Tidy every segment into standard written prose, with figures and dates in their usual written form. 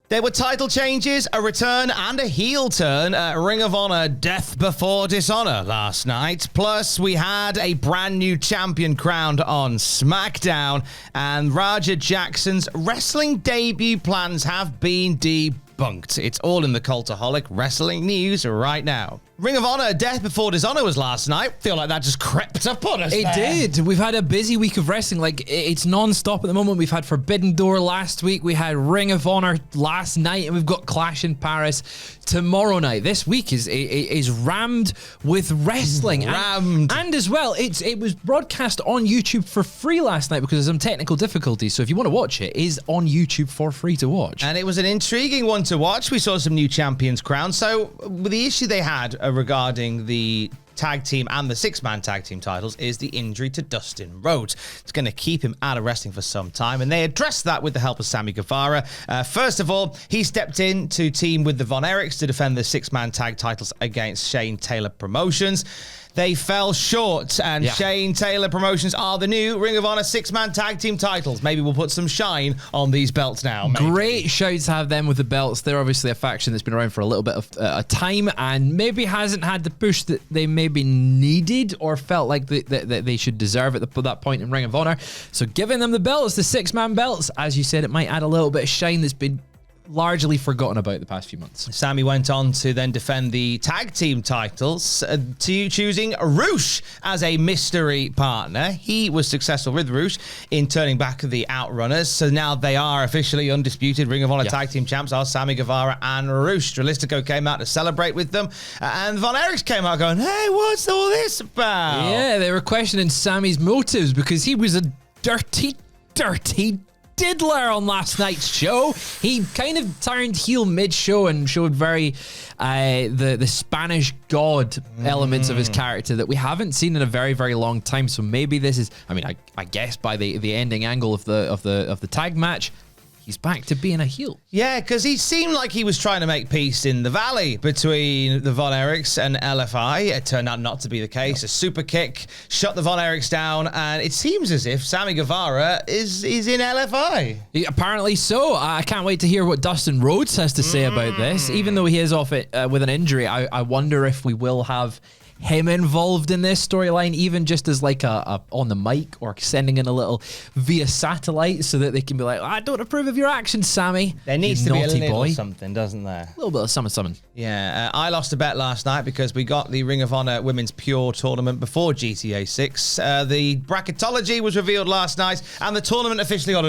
There were title changes, a return, and a heel turn at Ring of Honor Death Before Dishonor last night. Plus, we had a brand new champion crowned on SmackDown, and Raja Jackson's wrestling debut plans have been debunked. It's all in the Cultaholic wrestling news right now. Ring of Honor Death Before Dishonor was last night. Feel like that just crept up on us. It did. We've had a busy week of wrestling. Like, it's non-stop at the moment. We've had Forbidden Door last week. We had Ring of Honor last night, and we've got Clash in Paris tomorrow night. This week is rammed with wrestling. And as well, it was broadcast on YouTube for free last night because of some technical difficulties. So if you want to watch it, it is on YouTube for free to watch. And it was an intriguing one to watch. We saw some new champions crowned. So the issue they had regarding the tag team and the six-man tag team titles is the injury to Dustin Rhodes. It's going to keep him out of wrestling for some time, and they addressed that with the help of Sammy Guevara. First of all, he stepped in to team with the Von Erichs to defend the six-man tag titles against Shane Taylor Promotions. They fell short, and Shane Taylor Promotions are the new Ring of Honor six-man tag team titles. Maybe we'll put some shine on these belts now. Maybe. Great shout to have them with the belts. They're obviously a faction that's been around for a little bit of a time and maybe hasn't had the push that they maybe needed or felt like that they should deserve at that point in Ring of Honor. So giving them the belts, the six-man belts, as you said, it might add a little bit of shine that's been largely forgotten about the past few months. Sammy went on to then defend the tag team titles, choosing Roosh as a mystery partner. He was successful with Roosh in turning back the Outrunners, so now they are officially undisputed Ring of Honor tag team champs are Sammy Guevara and Roosh. Dralistico came out to celebrate with them, and Von Erichs came out going, "Hey, what's all this about?" Yeah, they were questioning Sammy's motives because he was a dirty diddler on last night's show. He kind of turned heel mid-show and showed very the Spanish god elements of his character that we haven't seen in a very, very long time. So maybe this is, I mean, I guess by the ending angle of the tag match, he's back to being a heel. Yeah, because he seemed like he was trying to make peace in the valley between the Von Erichs and LFI. It turned out not to be the case. A super kick shut the Von Erichs down, and it seems as if Sammy Guevara is in LFI. Apparently so. I can't wait to hear what Dustin Rhodes has to say about this. Even though he is off it with an injury, I wonder if we will have him involved in this storyline, even just as like a on the mic or sending in a little via satellite so that they can be like, "I don't approve of your actions, Sammy." There needs to be a little something, doesn't there? A little bit of summon. Yeah, I lost a bet last night because we got the Ring of Honor Women's Pure tournament before GTA 6. The bracketology was revealed last night, and the tournament officially got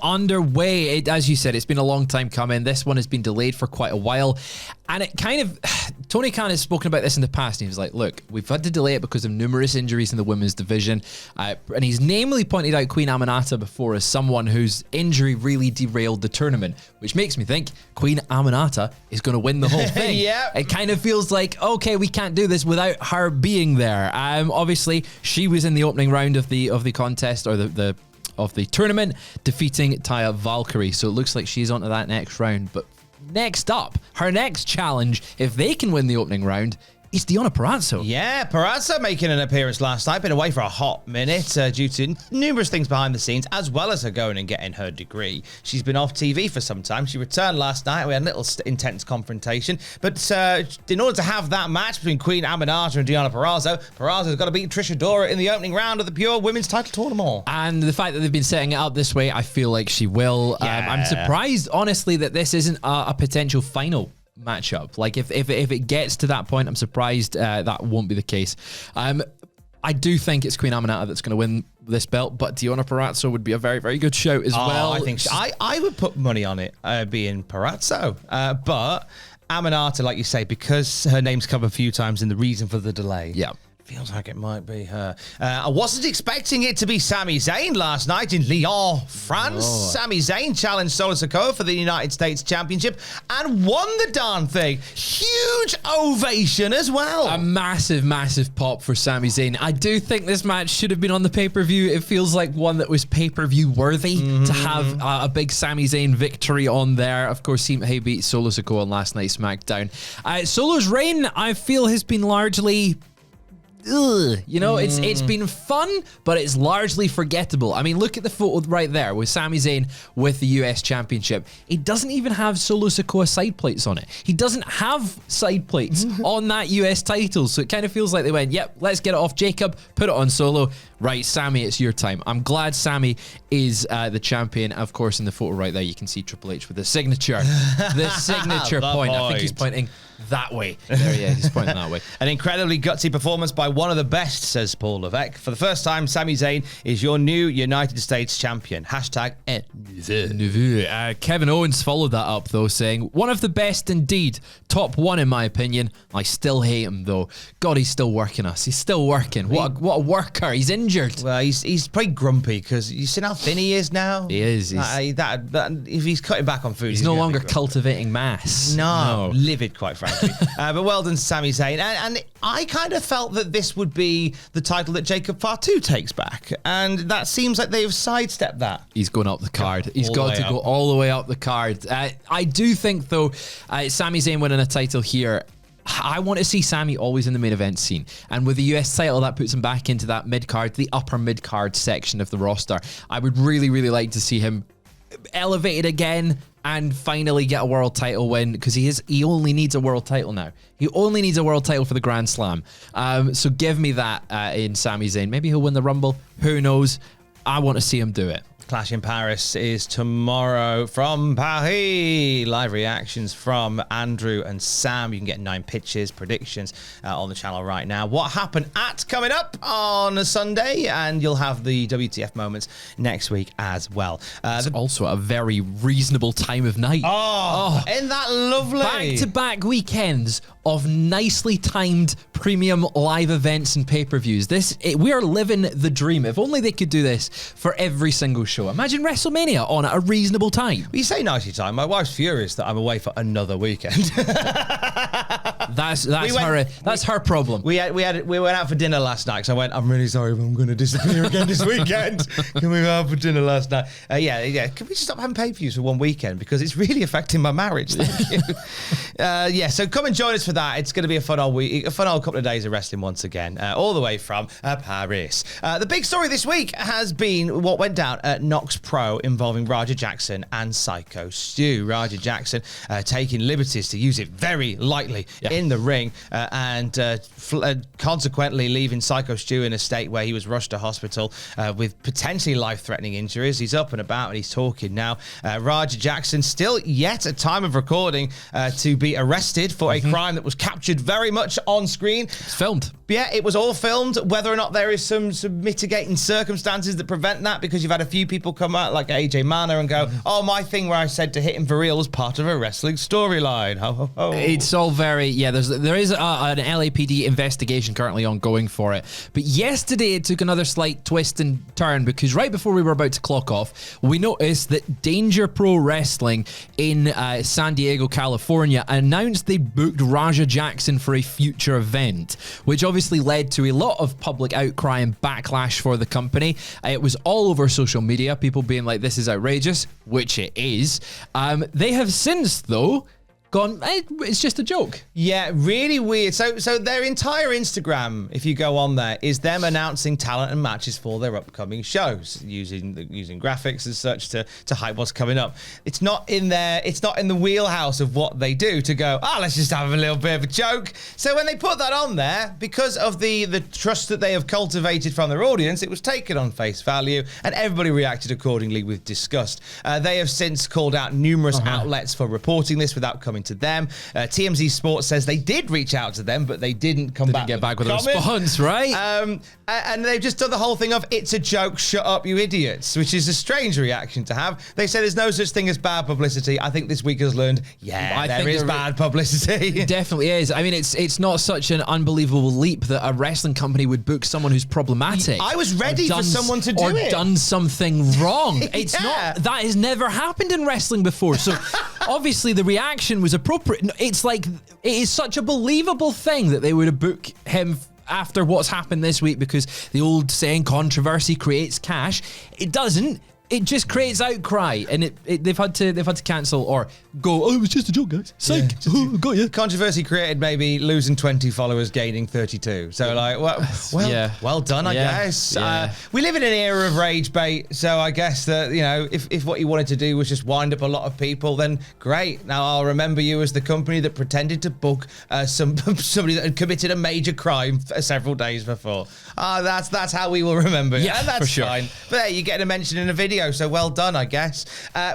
underway. As you said, it's been a long time coming. This one has been delayed for quite a while. And it kind of, Tony Khan has spoken about this in the past. And he was like, look, we've had to delay it because of numerous injuries in the women's division. And he's namely pointed out Queen Aminata before as someone whose injury really derailed the tournament, which makes me think Queen Aminata is going to win the whole thing. It kind of feels like, okay, we can't do this without her being there. Obviously, she was in the opening round of the contest or of the tournament, defeating Taya Valkyrie. So it looks like she's onto that next round. But next up, her next challenge, if they can win the opening round, is Deonna Purrazzo. Yeah, Purrazzo making an appearance last night. Been away for a hot minute due to numerous things behind the scenes, as well as her going and getting her degree. She's been off TV for some time. She returned last night. We had a little intense confrontation. But in order to have that match between Queen Aminata and Deonna Purrazzo, Purrazzo's got to beat Trish Adora in the opening round of the Pure Women's Title Tournament. And the fact that they've been setting it up this way, I feel like she will. Yeah. I'm surprised, honestly, that this isn't a potential final matchup. Like if it gets to that point, I'm surprised that won't be the case. I do think it's Queen Aminata that's going to win this belt, but Deonna Purrazzo would be a very, very good shout as well. I think I would put money on it being Purrazzo, but Aminata, like you say, because her name's come a few times in the reason for the delay. Yeah. Feels like it might be her. I wasn't expecting it to be Sami Zayn last night in Lyon, France. Sami Zayn challenged Solo Sikoa for the United States Championship and won the darn thing. Huge ovation as well. A massive, massive pop for Sami Zayn. I do think this match should have been on the pay-per-view. It feels like one that was pay-per-view worthy to have a big Sami Zayn victory on there. Of course, he beat Solo Sikoa on last night's SmackDown. Solo's reign, I feel, has been largely ugh, you know, it's been fun, but it's largely forgettable. I mean, look at the photo right there with Sami Zayn with the US Championship. He doesn't even have Solo Sikoa side plates on it. He doesn't have side plates on that US title. So it kind of feels like they went, yep, let's get it off Jacob, put it on Solo. Right, Sami, it's your time. I'm glad Sami is the champion. Of course, in the photo right there, you can see Triple H with the signature. The signature point. I think he's pointing that way. There he is. He's pointing that way. An incredibly gutsy performance by one of the best, says Paul Levesque. For the first time, Sami Zayn is your new United States champion. Hashtag Kevin Owens followed that up, though, saying, one of the best indeed. Top one, in my opinion. I still hate him, though. God, he's still working us. He's still working. What a worker. He's injured. Well, he's pretty grumpy because you see how thin he is now. He is. If he's cutting back on food, he's no longer cultivating mass. No, livid, quite frankly. But well done, Sami Zayn. And I kind of felt that this would be the title that Jacob Fatu takes back, and that seems like they've sidestepped that. He's going up the card. He's got to go all the way up the card. I do think, though, Sami Zayn winning a title here, I want to see Sami always in the main event scene. And with the US title, that puts him back into that mid-card, the upper mid-card section of the roster. I would really, really like to see him elevated again and finally get a world title win, because he only needs a world title now. He only needs a world title for the Grand Slam. So give me that in Sami Zayn. Maybe he'll win the Rumble. Who knows? I want to see him do it. Clash in Paris is tomorrow from Paris. Live reactions from Andrew and Sam. You can get 9 pitches, predictions on the channel right now. What happened coming up on a Sunday, and you'll have the WTF moments next week as well. It's also a very reasonable time of night. Isn't that lovely? Back-to-back weekends of nicely timed premium live events and pay-per-views. We are living the dream. If only they could do this for every single show. Imagine WrestleMania on at a reasonable time. Well, you say nicely time. My wife's furious that I'm away for another weekend. That's her problem. We went out for dinner last night, so I went, I'm really sorry, but I'm going to disappear again this weekend. Can we go out for dinner last night? Yeah. Can we just stop having pay-per-views for one weekend, because it's really affecting my marriage? Thank you. So come and join us for that. It's going to be a fun old week, a fun old couple of days of wrestling once again, all the way from Paris. The big story this week has been what went down at Knox Pro involving Raja Jackson and Psycho Stu. Raja Jackson taking liberties, to use it very lightly, in the ring, and consequently leaving Psycho Stu in a state where he was rushed to hospital with potentially life-threatening injuries. He's up and about and he's talking now. Raja Jackson still yet at time of recording to be arrested for a crime that was captured very much on screen. It's filmed. Yeah, it was all filmed. Whether or not there is some mitigating circumstances that prevent that, because you've had a few people come out like AJ Manor and go, oh, my thing where I said to hit him for real was part of a wrestling storyline. Ho, ho, ho. It's all very, there is an LAPD investigation currently ongoing for it. But yesterday it took another slight twist and turn, because right before we were about to clock off, we noticed that Danger Pro Wrestling in San Diego, California announced they booked Raja Jackson for a future event, which obviously led to a lot of public outcry and backlash for the company. It was all over social media, people being like, this is outrageous, which it is. They have since, though, gone, it's just a joke. Yeah, really weird. So their entire Instagram, if you go on there, is them announcing talent and matches for their upcoming shows, using graphics as such to hype what's coming up. It's not in the wheelhouse of what they do to go, let's just have a little bit of a joke. So when they put that on there, because of the trust that they have cultivated from their audience, it was taken on face value, and everybody reacted accordingly with disgust. They have since called out numerous outlets for reporting this without coming to them. TMZ Sports says they did reach out to them, but they didn't get back with a response, right? And they've just done the whole thing of, it's a joke, shut up, you idiots, which is a strange reaction to have. They said there's no such thing as bad publicity. I think this week has learned, there is bad publicity. It definitely is. I mean, it's not such an unbelievable leap that a wrestling company would book someone who's problematic. I was ready for someone to do it. Or done something wrong. It's not, that has never happened in wrestling before. So obviously the reaction was appropriate. It's like, it is such a believable thing that they would have booked him after what's happened this week, because the old saying, controversy creates cash. It doesn't. it just creates outcry, and they've had to cancel or go. Oh, it was just a joke, guys. Psych. Yeah. Oh, got you. Controversy created maybe losing 20 followers, gaining 32. So like, well done, I guess. Yeah. We live in an era of rage bait, so I guess that if what you wanted to do was just wind up a lot of people, then great. Now I'll remember you as the company that pretended to book somebody that had committed a major crime several days before. That's how we will remember. Yeah, and that's for sure. fine. But hey, you get a mention in a video. So well done, I guess.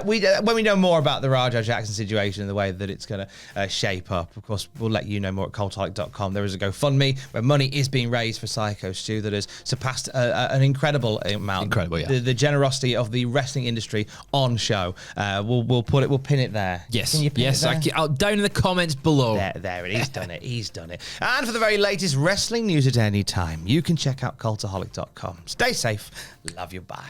When we know more about the Rajah Jackson situation and the way that it's going to shape up, of course, we'll let you know more at cultaholic.com. There is a GoFundMe where money is being raised for Psycho Stu that has surpassed an incredible amount. Incredible, yeah. The generosity of the wrestling industry on show. We'll pin it there. Yes, Can you pin it there? Down in the comments below. There it is. Done it. He's done it. And for the very latest wrestling news at any time, you can check out cultaholic.com. Stay safe. Love you. Bye.